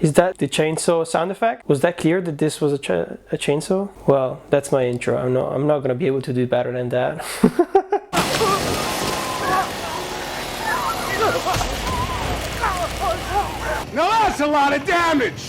Is that the chainsaw sound effect? Was that clear that this was a chainsaw? Well, that's my intro. I'm not gonna be able to do better than that. Now that's a lot of damage!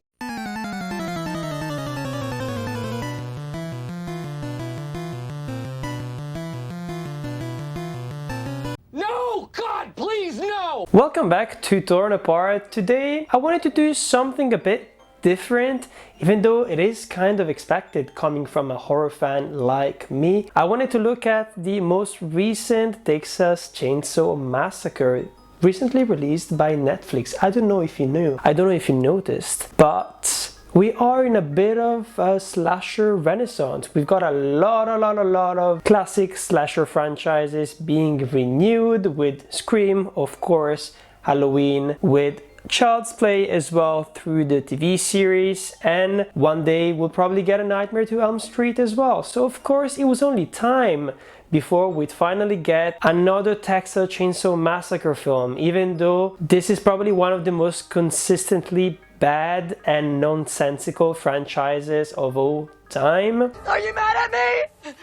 No! God, please, no! Welcome back to Torn Apart. Today I wanted to do something a bit different, even though it is kind of expected coming from a horror fan like me. I wanted to look at the most recent Texas Chainsaw Massacre, recently released by Netflix. I don't know if you knew, I don't know if you noticed, but we are in a bit of a slasher renaissance. We've got a lot of classic slasher franchises being renewed, with Scream, of course, Halloween, with Child's Play as well through the TV series, and one day we'll probably get a Nightmare to Elm Street as well. So of course it was only time before we'd finally get another Texas Chainsaw Massacre film, even though this is probably one of the most consistently bad and nonsensical franchises of all time. Are you mad at me?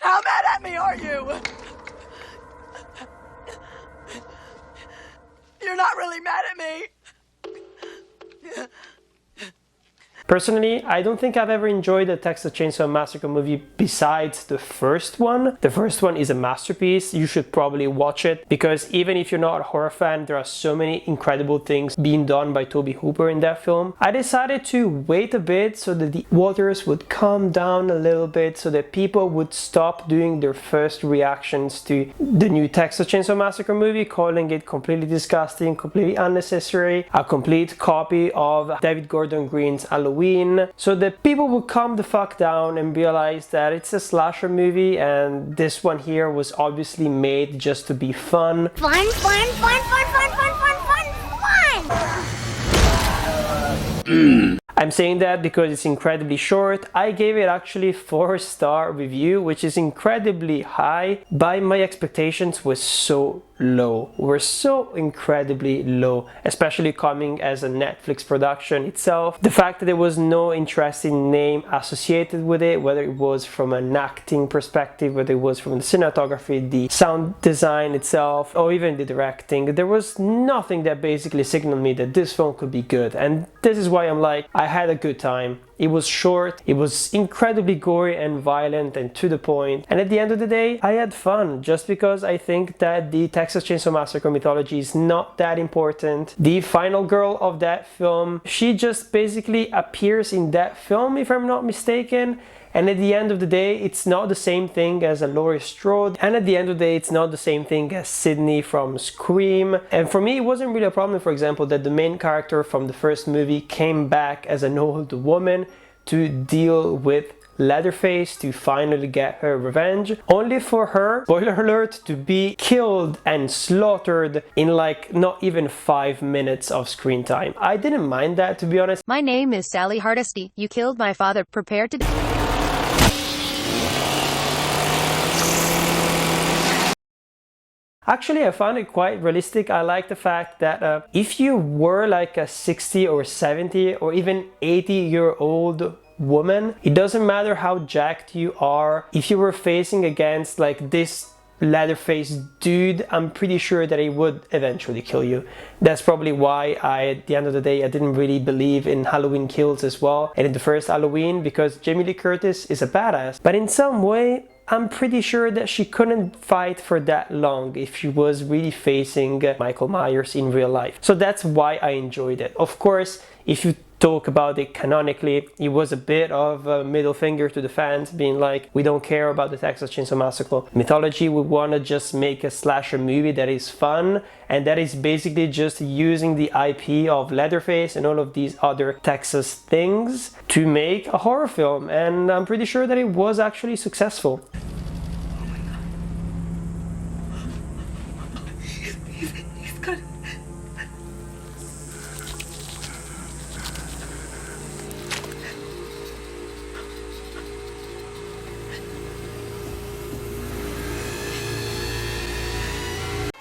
How mad at me are you? You're not really mad at me. Personally, I don't think I've ever enjoyed a Texas Chainsaw Massacre movie besides the first one. The first one is a masterpiece. You should probably watch it, because even if you're not a horror fan, there are so many incredible things being done by Tobe Hooper in that film. I decided to wait a bit so that the waters would calm down a little bit, so that people would stop doing their first reactions to the new Texas Chainsaw Massacre movie, calling it completely disgusting, completely unnecessary, a complete copy of David Gordon Green's Halloween, so that people would calm the fuck down and realize that it's a slasher movie, and this one here was obviously made just to be fun. Fun, fun, fun, fun, fun, fun, fun, fun, fun! I'm saying that because it's incredibly short. I gave it actually 4-star review, which is incredibly high, but my expectations were so incredibly low, especially coming as a Netflix production itself. The fact that there was no interesting name associated with it, whether it was from an acting perspective, whether it was from the cinematography, the sound design itself, or even the directing, there was nothing that basically signaled me that this film could be good. And this is why I'm like, I had a good time. It was short, it was incredibly gory and violent and to the point, and at the end of the day I had fun, just because I think that the Texas Chainsaw Massacre mythology is not that important. The final girl of that film, she just basically appears in that film, if I'm not mistaken, and at the end of the day it's not the same thing as a Laurie Strode, and at the end of the day it's not the same thing as Sydney from Scream. And for me it wasn't really a problem, for example, that the main character from the first movie came back as an old woman to deal with Leatherface, to finally get her revenge, only for her, spoiler alert, to be killed and slaughtered in like not even 5 minutes of screen time. I didn't mind that, to be honest. My name is Sally Hardesty. You killed my father. Prepare to... Actually, I found it quite realistic. I like the fact that if you were like a 60 or 70 or even 80-year-old woman, it doesn't matter how jacked you are, if you were facing against like this Leatherface dude, I'm pretty sure that he would eventually kill you. That's probably why at the end of the day, I didn't really believe in Halloween Kills as well, and in the first Halloween, because Jamie Lee Curtis is a badass, but in some way I'm pretty sure that she couldn't fight for that long if she was really facing Michael Myers in real life. So that's why I enjoyed it. Of course, if you talk about it canonically, it was a bit of a middle finger to the fans, being like, we don't care about the Texas Chainsaw Massacre mythology, we want to just make a slasher movie that is fun, and that is basically just using the IP of Leatherface and all of these other Texas things to make a horror film, and I'm pretty sure that it was actually successful. He's got...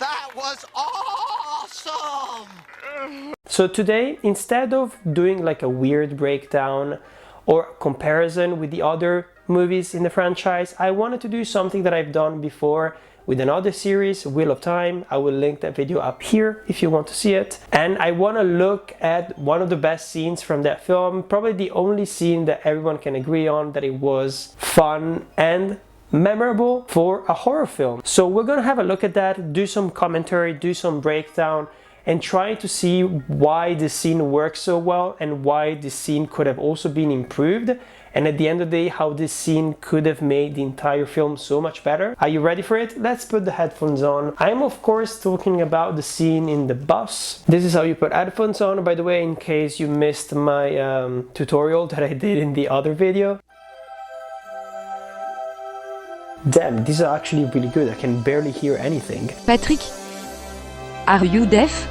That was awesome! So today, instead of doing like a weird breakdown or comparison with the other movies in the franchise, I wanted to do something that I've done before with another series, Wheel of Time. I will link that video up here if you want to see it. And I want to look at one of the best scenes from that film, probably the only scene that everyone can agree on that it was fun and memorable for a horror film. So we're gonna have a look at that, do some commentary, do some breakdown, and try to see why this scene works so well and why this scene could have also been improved, and at the end of the day how this scene could have made the entire film so much better. Are you ready for it? Let's put the headphones on. I'm of course talking about the scene in the bus. This is how you put headphones on, by the way, in case you missed my tutorial that I did in the other video. Damn, these are actually really good. I can barely hear anything. Patrick, are you deaf?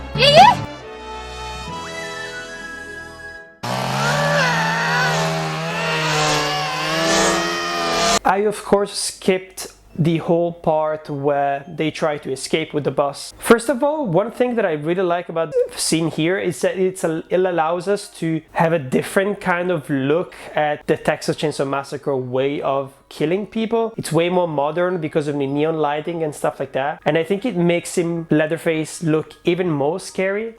I of course skipped the whole part where they try to escape with the bus. First of all, one thing that I really like about the scene here is that it allows us to have a different kind of look at the Texas Chainsaw Massacre way of killing people. It's way more modern because of the neon lighting and stuff like that. And I think it makes him, Leatherface, look even more scary.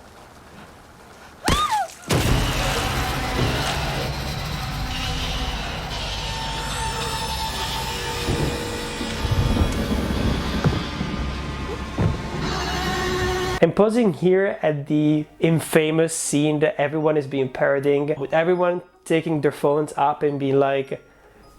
I'm pausing here at the infamous scene that everyone is being parodying, with everyone taking their phones up and being like,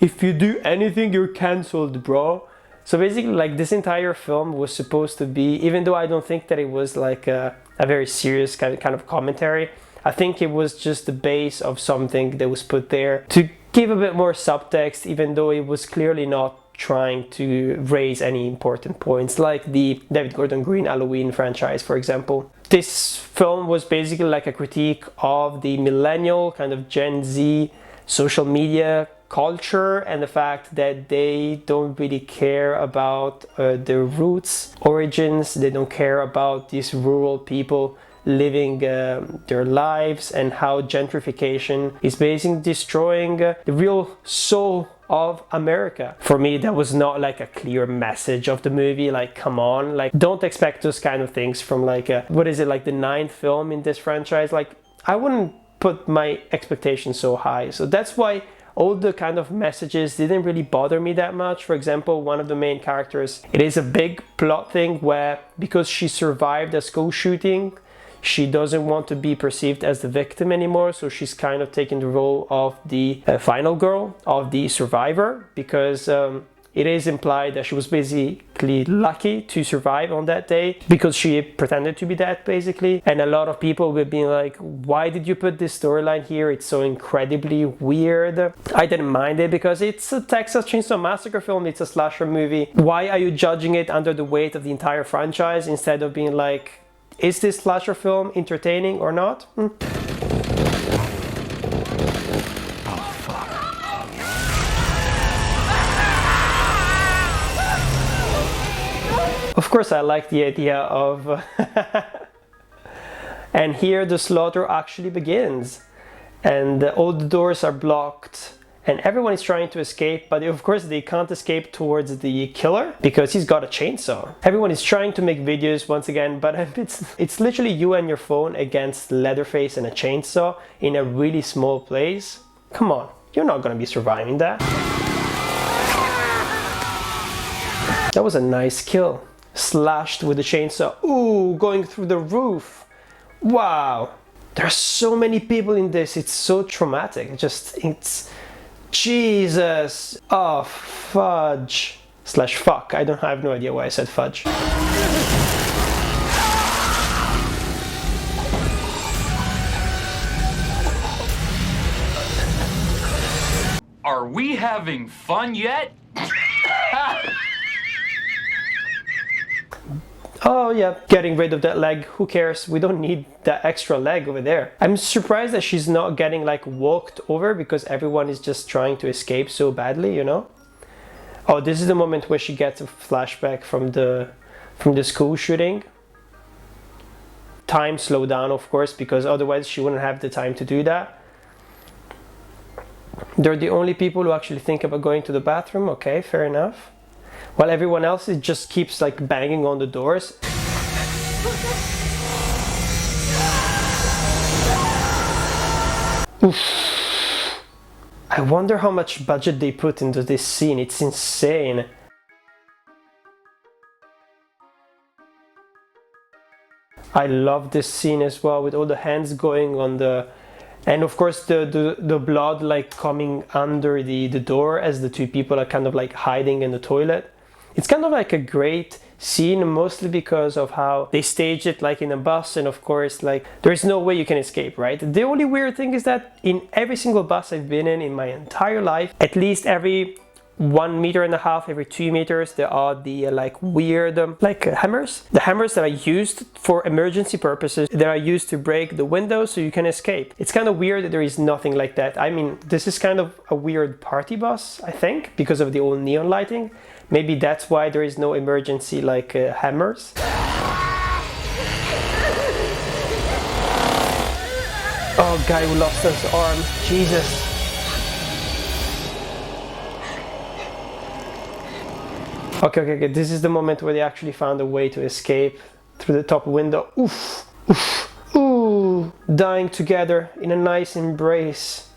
if you do anything, you're cancelled, bro. So basically, like, this entire film was supposed to be, even though I don't think that it was like a very serious kind of commentary, I think it was just the base of something that was put there to give a bit more subtext, even though it was clearly not trying to raise any important points, like the David Gordon Green Halloween franchise, for example. This film was basically like a critique of the millennial kind of Gen Z social media culture and the fact that they don't really care about their roots, origins. They don't care about these rural people living their lives, and how gentrification is basically destroying the real soul of America. For me, that was not like a clear message of the movie. Like, come on, like, don't expect those kind of things from like what is it, like the 9th film in this franchise. Like, I wouldn't put my expectations so high. So that's why all the kind of messages didn't really bother me that much. For example, one of the main characters, it is a big plot thing where, because she survived a school shooting, she doesn't want to be perceived as the victim anymore, so she's kind of taking the role of the final girl, of the survivor, because it is implied that she was basically lucky to survive on that day because she pretended to be dead, basically. And a lot of people were being like, why did you put this storyline here? It's so incredibly weird. I didn't mind it because it's a Texas Chainsaw Massacre film, it's a slasher movie. Why are you judging it under the weight of the entire franchise instead of being like, is this slasher film entertaining or not? Of course, I like the idea of... And here the slaughter actually begins. And all the doors are blocked. And everyone is trying to escape, but of course they can't escape towards the killer because he's got a chainsaw. Everyone is trying to make videos once again, but it's literally you and your phone against Leatherface and a chainsaw in a really small place. Come on, you're not gonna be surviving that. That was a nice kill. Slashed with the chainsaw. Ooh, going through the roof. Wow. There's so many people in this. It's so traumatic. It's... Jesus! Oh, fudge. Slash fuck. I have no idea why I said fudge. Are we having fun yet? Oh yeah, getting rid of that leg, who cares? We don't need that extra leg over there. I'm surprised that she's not getting like walked over because everyone is just trying to escape so badly, you know? Oh, this is the moment where she gets a flashback from from the school shooting. Time slowed down, of course, because otherwise she wouldn't have the time to do that. They're the only people who actually think about going to the bathroom. Okay, fair enough. While everyone else it just keeps like banging on the doors. Oof. I wonder how much budget they put into this scene. It's insane. I love this scene as well, with all the hands going on the, and of course the blood like coming under the door as the two people are kind of like hiding in the toilet. It's kind of like a great scene, mostly because of how they staged it like in a bus, and of course like there's no way you can escape, right? The only weird thing is that in every single bus I've been in my entire life, at least every 1.5 meters, every 2 meters, there are the like weird hammers. The hammers that are used for emergency purposes, that are used to break the windows so you can escape. It's kind of weird that there is nothing like that. I mean, this is kind of a weird party bus, I think, because of the old neon lighting. Maybe that's why there is no emergency like hammers. Oh, guy who lost his arm. Jesus. Okay, this is the moment where they actually found a way to escape through the top window. Oof, oof, ooh, dying together in a nice embrace.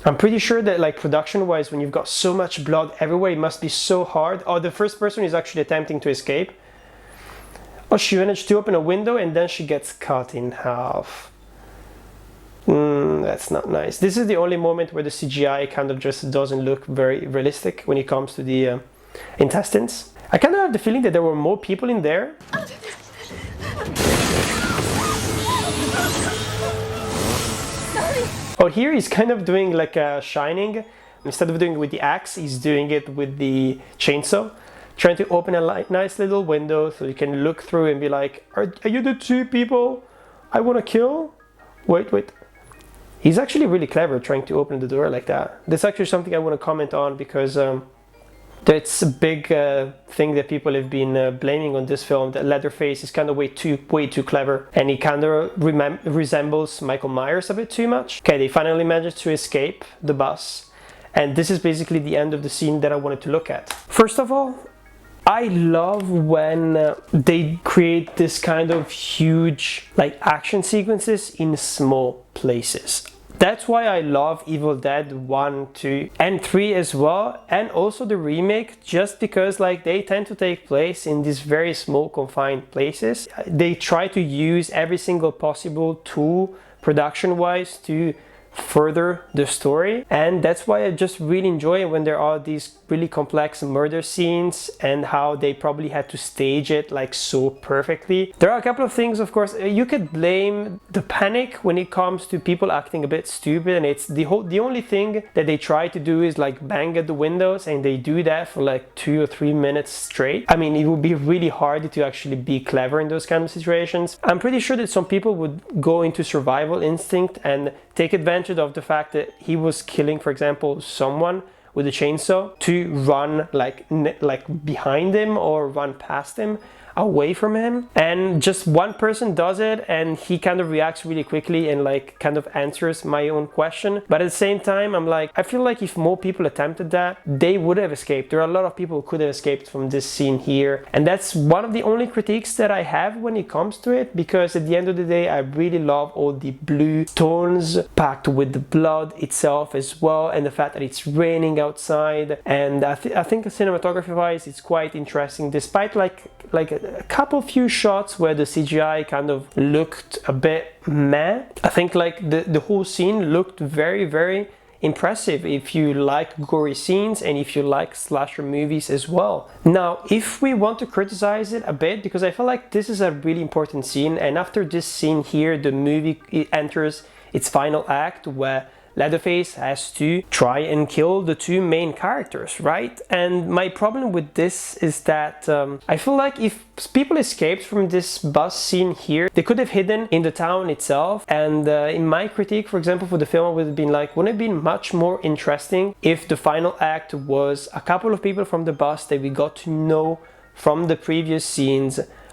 I'm pretty sure that like production-wise, when you've got so much blood everywhere, it must be so hard. Oh, the first person is actually attempting to escape. Oh, she managed to open a window and then she gets cut in half. That's not nice. This is the only moment where the CGI kind of just doesn't look very realistic when it comes to the intestines. I kind of have the feeling that there were more people in there. Oh, here he's kind of doing like a shining. Instead of doing it with the axe, he's doing it with the chainsaw. Trying to open a nice little window so you can look through and be like, are you the two people I want to kill? Wait. He's actually really clever trying to open the door like that. That's actually something I want to comment on, because that's a big thing that people have been blaming on this film, that Leatherface is kind of way too clever, and he kind of resembles Michael Myers a bit too much. Okay, they finally managed to escape the bus, and this is basically the end of the scene that I wanted to look at. First of all, I love when they create this kind of huge like action sequences in small places. That's why I love Evil Dead 1, 2 and 3 as well, and also the remake, just because like they tend to take place in these very small confined places. They try to use every single possible tool production wise to further the story, and that's why I just really enjoy it when there are these really complex murder scenes and how they probably had to stage it like so perfectly. There are a couple of things, of course. You could blame the panic when it comes to people acting a bit stupid, and it's the only thing that they try to do is like bang at the windows, and they do that for like 2 or 3 minutes straight. I mean, it would be really hard to actually be clever in those kind of situations. I'm pretty sure that some people would go into survival instinct and take advantage of the fact that he was killing, for example, someone with a chainsaw, to run like behind him or run past him, away from him, and just one person does it and he kind of reacts really quickly and like kind of answers my own question. But at the same time, I'm like, I feel like if more people attempted that, they would have escaped. There are a lot of people who could have escaped from this scene here, and that's one of the only critiques that I have when it comes to it, because at the end of the day I really love all the blue tones packed with the blood itself as well, and the fact that it's raining outside, and I think cinematography wise it's quite interesting, despite like a couple few shots where the CGI kind of looked a bit meh. I think like the whole scene looked very impressive if you like gory scenes and if you like slasher movies as well. Now, if we want to criticize it a bit, because I feel like this is a really important scene, and after this scene here the movie enters its final act where Leatherface has to try and kill the two main characters, right? And my problem with this is that I feel like if people escaped from this bus scene here, they could have hidden in the town itself. And in my critique, for example, for the film, I would have been like, wouldn't it have been much more interesting if the final act was a couple of people from the bus that we got to know from the previous scenes